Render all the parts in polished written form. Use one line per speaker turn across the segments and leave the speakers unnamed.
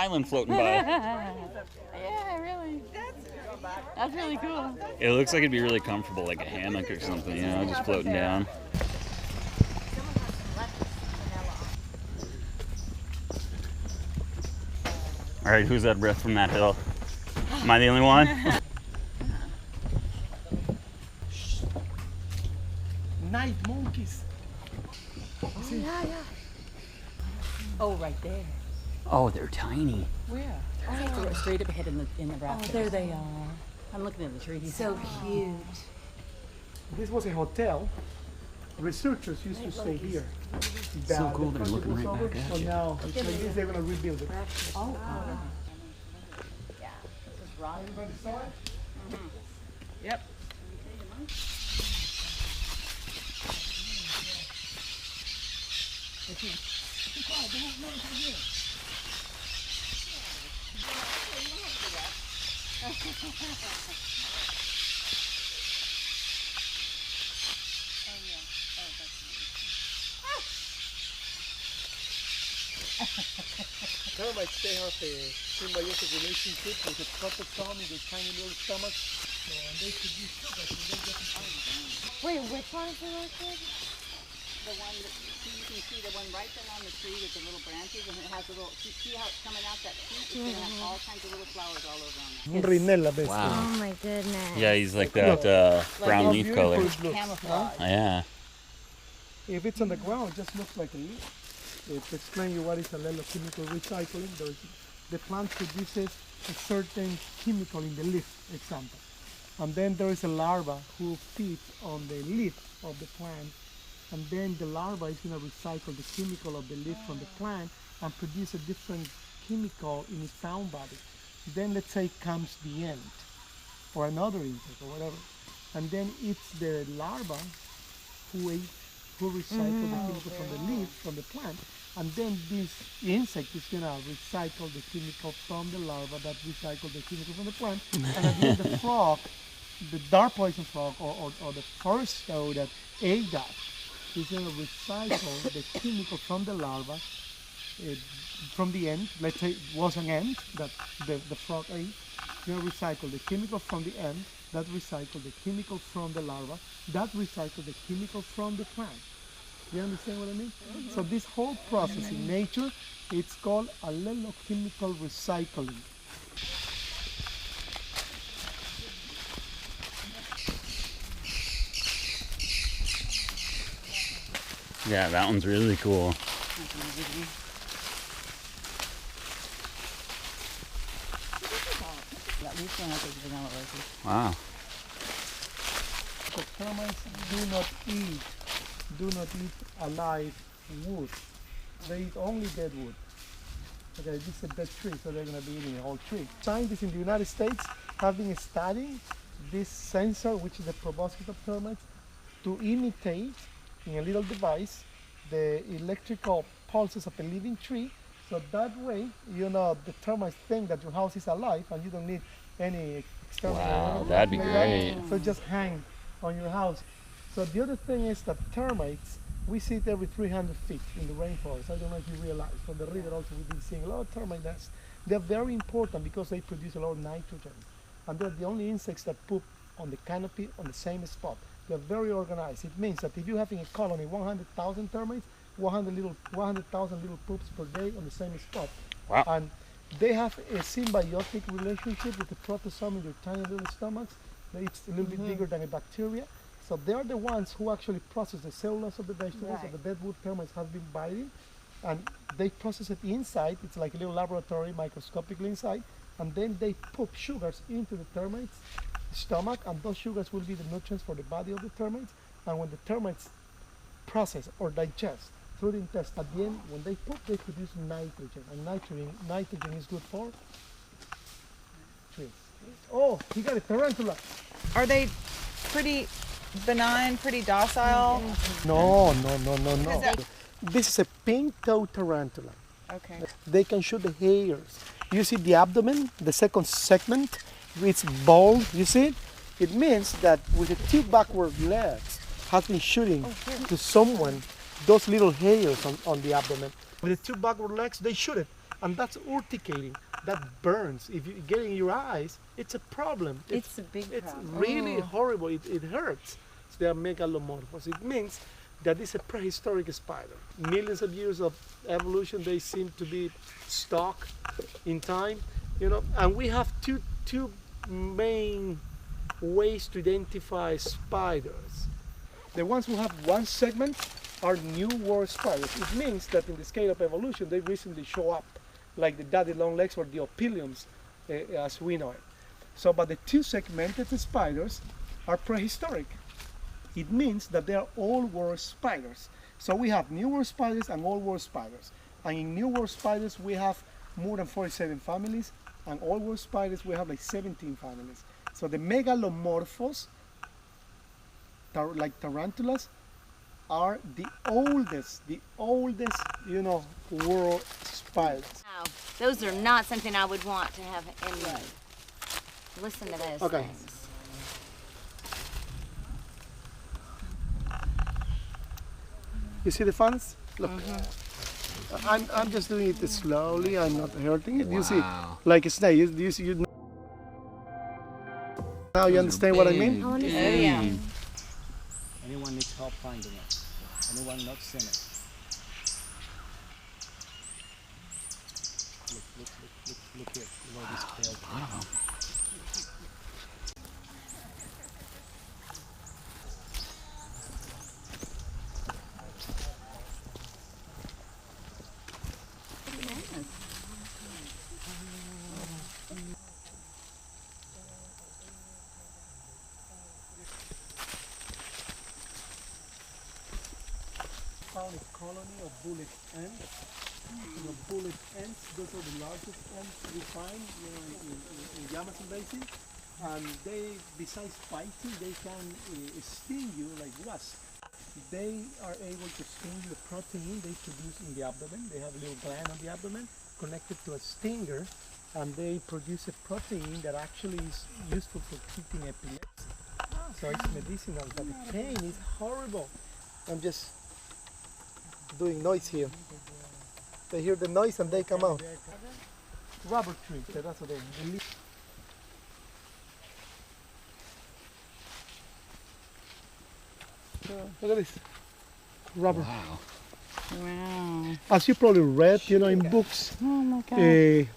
island floating by.
Yeah, really. That's really cool.
It looks like it'd be really comfortable, like a hammock or something, you know, just floating down. All right, who's that breath from that hill? Am I the only one?
Night monkeys.
Yeah. Oh, right there.
Oh, they're tiny.
Where?
Oh. Straight up ahead in the rafters.
Oh, there they are.
I'm looking at the trees.
So cute.
This was a hotel. Researchers used to stay here.
So cool they're looking right back at
So
you.
now, like this, they're gonna rebuild it.
Oh,
Yeah. This is rock.
Everybody saw it?
Yep.
Termites, they have a symbiotic relationship with the protostome in their tiny little stomachs. And they produce sugar, so they get
Wait, which one is the most good?
The one that you can see the one right there on the tree with the little branches, and it has a little. See how it's coming out that tree? It's gonna have all kinds of little flowers all over on it.
Rinella, basically.
Wow.
Oh my goodness.
Yeah, he's like that brown
How
leaf
beautiful
color.
it looks,
Camouflage.
huh?
Yeah.
If it's on the ground, it just looks like a leaf. To explain you what is allochemical recycling, the plant produces a certain chemical in the leaf, example. And then there is a larva who feeds on the leaf of the plant. And then the larva is going to recycle the chemical of the leaf from the plant and produce a different chemical in its own body. Then let's say comes the ant or another insect or whatever. And then it's the larva who recycle the chemical from the leaf, from the plant. And then this insect is going to recycle the chemical from the larva that recycle the chemical from the plant. And at the end, the frog, the dark poison frog or the forest toad that ate that, is going to recycle the chemical from the larva, from the ant. Let's say it was an ant that the frog ate. It's going to recycle the chemical from the ant, that recycle the chemical from the larva, that recycle the chemical from the plant. You understand what I mean? Mm-hmm. So this whole process in nature, it's called allochemical recycling.
Yeah, that one's really cool.
At least one of those vanilla roses.
Wow.
So termites do not eat alive wood. They eat only dead wood. Okay, this is a dead tree, so they're going to be eating a whole tree. Scientists in the United States have been studying this sensor, which is the proboscis of termites, to imitate in a little device the electrical pulses of a living tree. So that way, you know, the termites think that your house is alive and you don't need any external.
Wow, that'd be great.
So just hang on your house. So the other thing is that termites, we see it every 300 feet in the rainforest. I don't know if you realize. From the river also we've been seeing a lot of termite nests. They're very important because they produce a lot of nitrogen. And they're the only insects that poop on the canopy on the same spot. They're very organized. It means that if you're having a colony, 100,000 termites, 100,000 little poops per day on the same spot.
Wow.
And they have a symbiotic relationship with the protostome in their tiny little stomachs. It's a little bit bigger than a bacteria. So they're the ones who actually process the cellulose of the vegetables.
Right.
So the deadwood termites have been biting, and they process it inside. It's like a little laboratory, microscopically inside, and then they put sugars into the termites' stomach, and those sugars will be the nutrients for the body of the termites. And when the termites process or digest through the intestine, at the end, when they poop, they produce nitrogen, and nitrogen is good for trees. Oh, he got a tarantula.
Are they pretty benign, pretty docile?
No. This is a pink-toed tarantula.
Okay.
They can shoot the hairs. You see the abdomen, the second segment, it's bald, you see it? It means that with the two backward legs has been shooting to someone those little hairs on the abdomen. With the two backward legs, they shoot it. And that's urticating, that burns. If you get in your eyes, it's a problem.
It's a big
It's
problem.
really horrible. It hurts. So they are megalomorphos. It means that it's a prehistoric spider. Millions of years of evolution, they seem to be stuck in time, you know. And we have two main ways to identify spiders. The ones who have one segment are New World spiders. It means that in the scale of evolution, they recently show up, like the daddy long legs or the opiliums, as we know it. So, but the two segmented spiders are prehistoric. It means that they are old world spiders. So we have New World spiders and Old World spiders. And in New World spiders, we have more than 47 families, and Old World spiders, we have like 17 families. So the megalomorphos, like tarantulas, are the oldest, you know, world spiders.
Wow, those are not something I would want to have in the. Listen to those
Okay.
things.
You see the fans? Look. I'm just doing it slowly. I'm not hurting it. You see, like a snake. You see, now you understand what I mean?
Oh yeah.
Anyone needs help finding it? Anyone not seen it? Look here. Look at this tail.
Found a colony of bullet ants. You know, bullet ants, those are the largest ants we find, you know, in the Amazon basin. And they, besides biting, they can sting you like wasps. They are able to sting the protein they produce in the abdomen. They have a little gland on the abdomen connected to a stinger, and they produce a protein that actually is useful for treating epilepsy. So it's medicinal, but the pain is horrible. I'm just doing noise here. They hear the noise and they come out. Rubber tree, that's what they live. Look at this. Rubber.
Wow.
As you probably read, you know, in books,
Oh my God.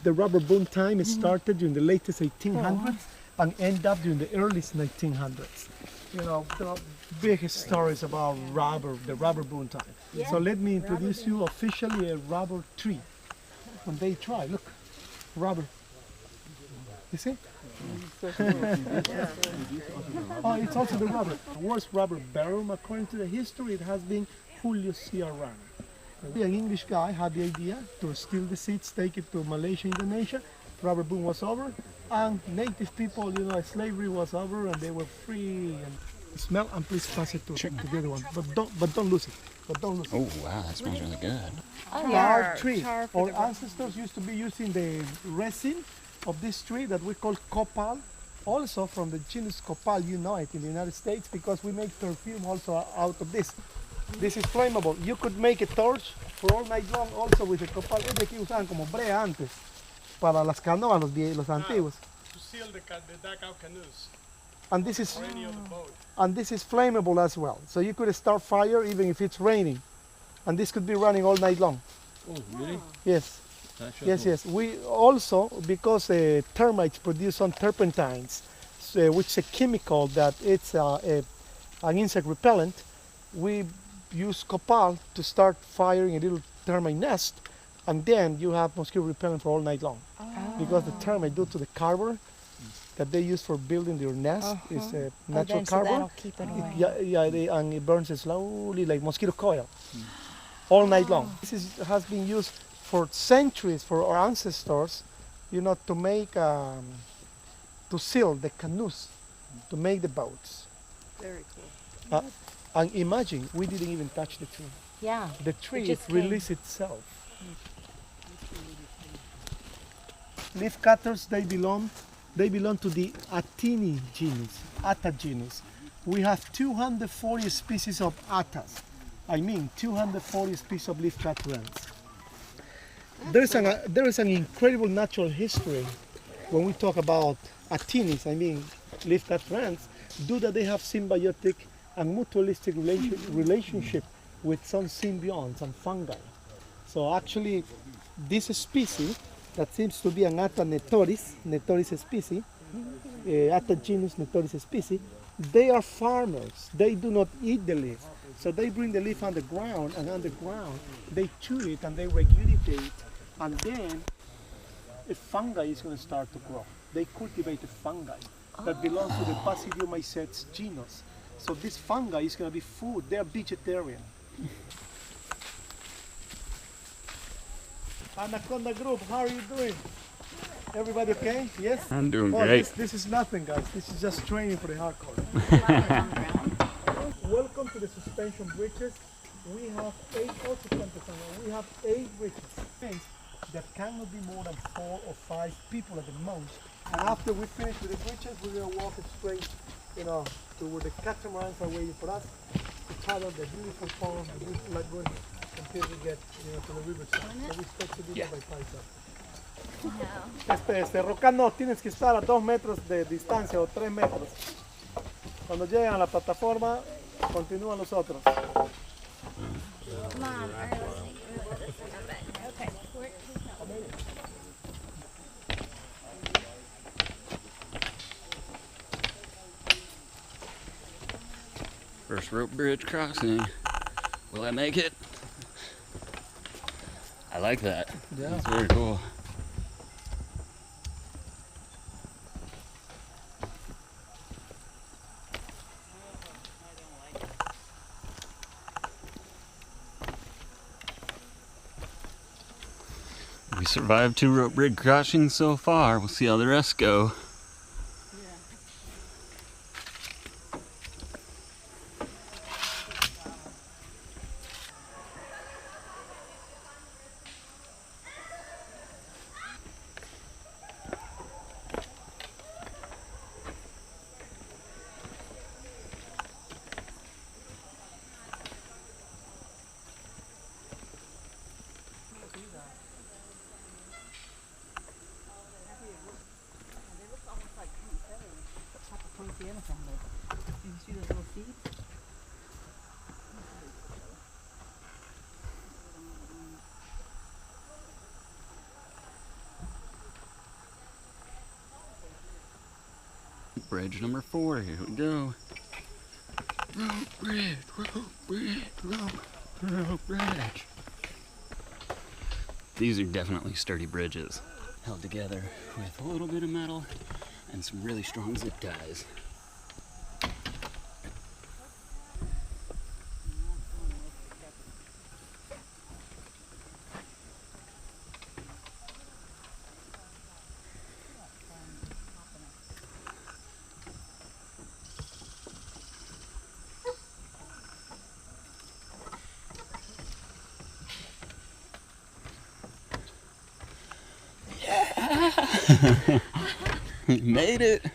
the rubber boom time started during the latest 1800s and ended up during the earliest 1900s. You know, there are big stories about rubber, the rubber boom time. So let me introduce you officially a rubber tree. And they try, look, rubber. You see? Oh, it's also the rubber. The worst rubber baron, according to the history, it has been Julio Ciarán. An English guy had the idea to steal the seeds, take it to Malaysia, Indonesia. Rubber boom was over, and native people, you know, slavery was over, and they were free. And smell, and please pass it to the other one, but don't lose it. But don't lose it.
Oh wow, that smells really good.
Tar tree.
tar for
Our ancestors used to be using the resin of this tree that we call copal, also from the genus copal, you know it in the United States, because we make perfume also out of this. This is flammable. You could make a torch for all night long also with the copal. Es de que usaban como brea antes para las canoas, los antiguos.
To seal the dugout canoes
And this is
or any other boat.
and this is flammable as well. So you could start fire even if it's raining, and this could be running all night long.
Oh, really?
Yes. Yes. We also, because termites produce some turpentines, which is a chemical that it's an insect repellent, we use copal to start firing a little termite nest, and then you have mosquito repellent for all night long. Because the termite, due to the carbon that they use for building their nest, is a natural
So
carbon.
that'll keep it away.
And it burns it slowly like mosquito coil all night long. This has been used for centuries for our ancestors, you know, to make, to seal the canoes, to make the boats.
Very cool.
And imagine, we didn't even touch the tree.
Yeah.
The tree
just came.
released itself. Leaf cutters, they belong to the Attini genus, Atta genus. We have 240 species of Attas. I mean, 240 species of leaf cutter ants. there is an incredible natural history when we talk about actinids, I mean leaf-cut friends, due that they have symbiotic and mutualistic relationship with some symbionts and fungi. So actually, this species that seems to be an Atta netoris species, Atta genus netoris species, they are farmers. They do not eat the leaf. So they bring the leaf underground, and underground they chew it and they regurgitate, and then a fungi is going to start to grow. They cultivate a fungi that belongs to the Basidiomycetes genus. So this fungi is going to be food. They are vegetarian. Anaconda group, how are you doing? Everybody okay? Yes?
I'm doing
Well,
great.
this is nothing, guys. This is just training for the hardcore. Welcome to the suspension bridges. We have 8 we have 8 bridges that cannot be more than 4 or 5 people at the most. And after we finish with the bridges, we're going to walk straight, to where the catamarans are waiting for us to paddle the beautiful pond, the beautiful lagoon, until we get to the riverside. So we expect to do that by Paisa. Roca no, tienes que estar a 2 metros de distancia o 3 metros. Cuando llegan a la plataforma, continúan los otros.
Mom, okay.
First rope bridge crossing. Will I make it? I like that.
Yeah.
That's very cool. We survived 2 rope bridge crossings so far. We'll see how the rest go.
You see those little seeds?
Bridge number 4, here we go. Rope bridge, rope bridge, rope bridge. These are definitely sturdy bridges, held together with a little bit of metal and some really strong zip ties. Made it!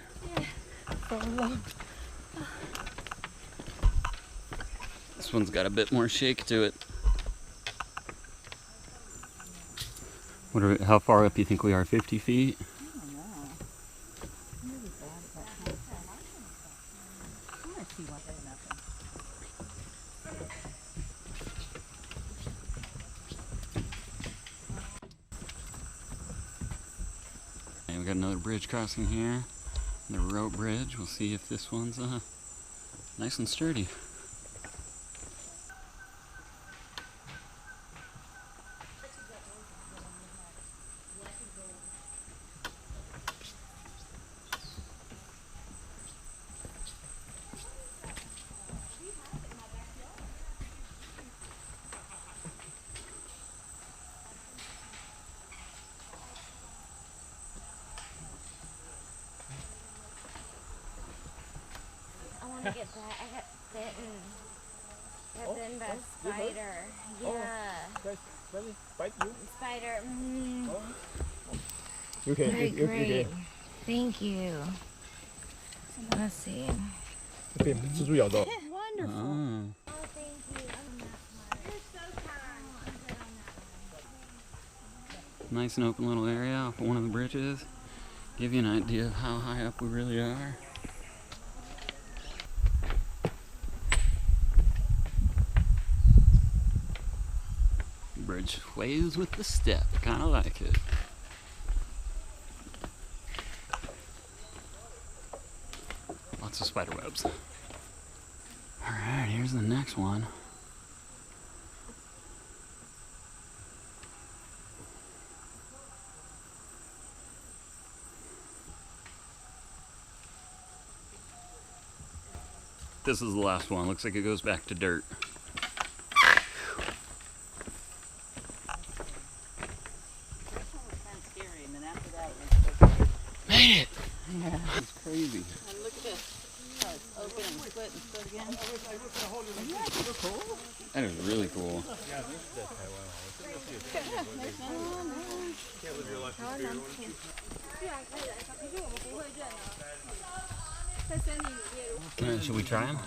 This one's got a bit more shake to it. How far up do you think we are? 50 feet?
I don't know. Really bad at that. I want to see what there's nothing.
And we got another bridge crossing here. The rope bridge. We'll see if this one's nice and sturdy.
I want to get that. I got bitten. Got bitten by a spider. Yeah.
Bite you?
Spider.
Okay,
Very great. Thank you. Let's see.
Okay, 蜘蛛咬到。
Wonderful.
Oh.
Oh, thank you. I'm not smart. You're so kind. Oh, I'm good on that one.
Nice and open little area off one of the bridges. Give you an idea of how high up we really are. Bridge sways with the step. Kind of like it. Lots of spider webs. Alright, here's the next one. This is the last one. Looks like it goes back to dirt. Made it!
Yeah.
It's crazy.
And look at this. How it's open and split and split again.
That is really cool. Should we try them?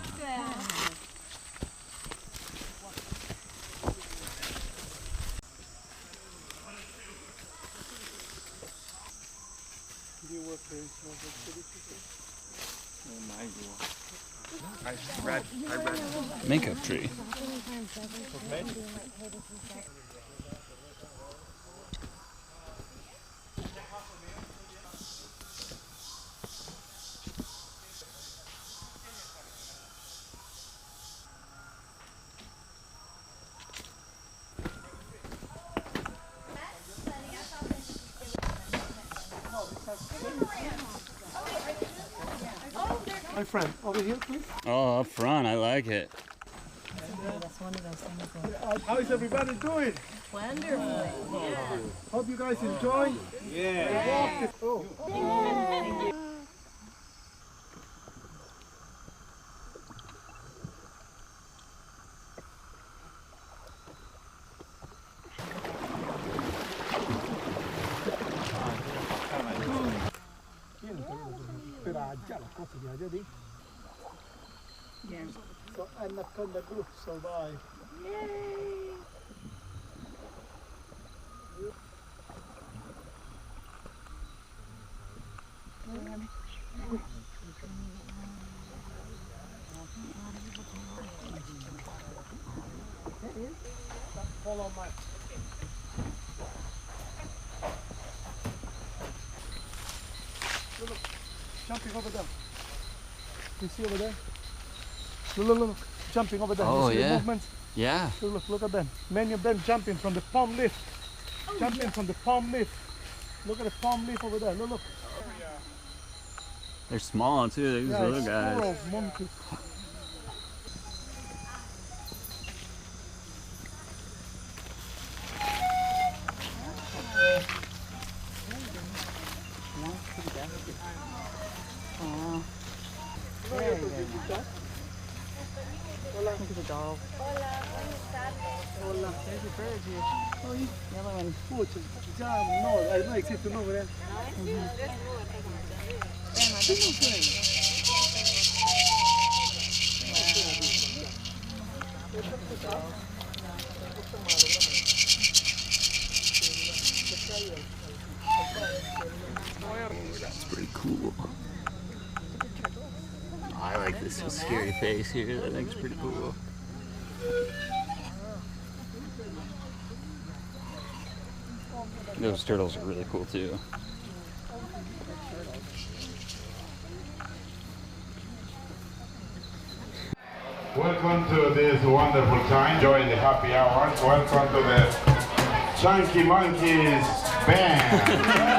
Makeup tree.
My friend, over here, please.
Oh, up front, I like it.
How is everybody doing?
Wonderful. Yeah.
Hope you guys enjoy.
Yeah.
Oh. So Anaconda group survive.
Yay.
Follow my. Look, jumping over there. You see over there? Look, jumping over there.
Oh,
you see
yeah.
the movements?
Yeah.
Look at them. Many of them jumping from the palm leaf. Jumping from the palm leaf. Look at the palm leaf over there. Look.
They're small too. These little
it's
guys.
full of monkeys.
Look at the dog. Hola, there's a bird here. Oh, the other one.
No, no existe uno over there.
That's pretty cool. I like this scary face here. That thing's pretty cool. Those turtles are really cool too.
Welcome to this wonderful time. Enjoy the happy hours. Welcome to the Chunky Monkeys band.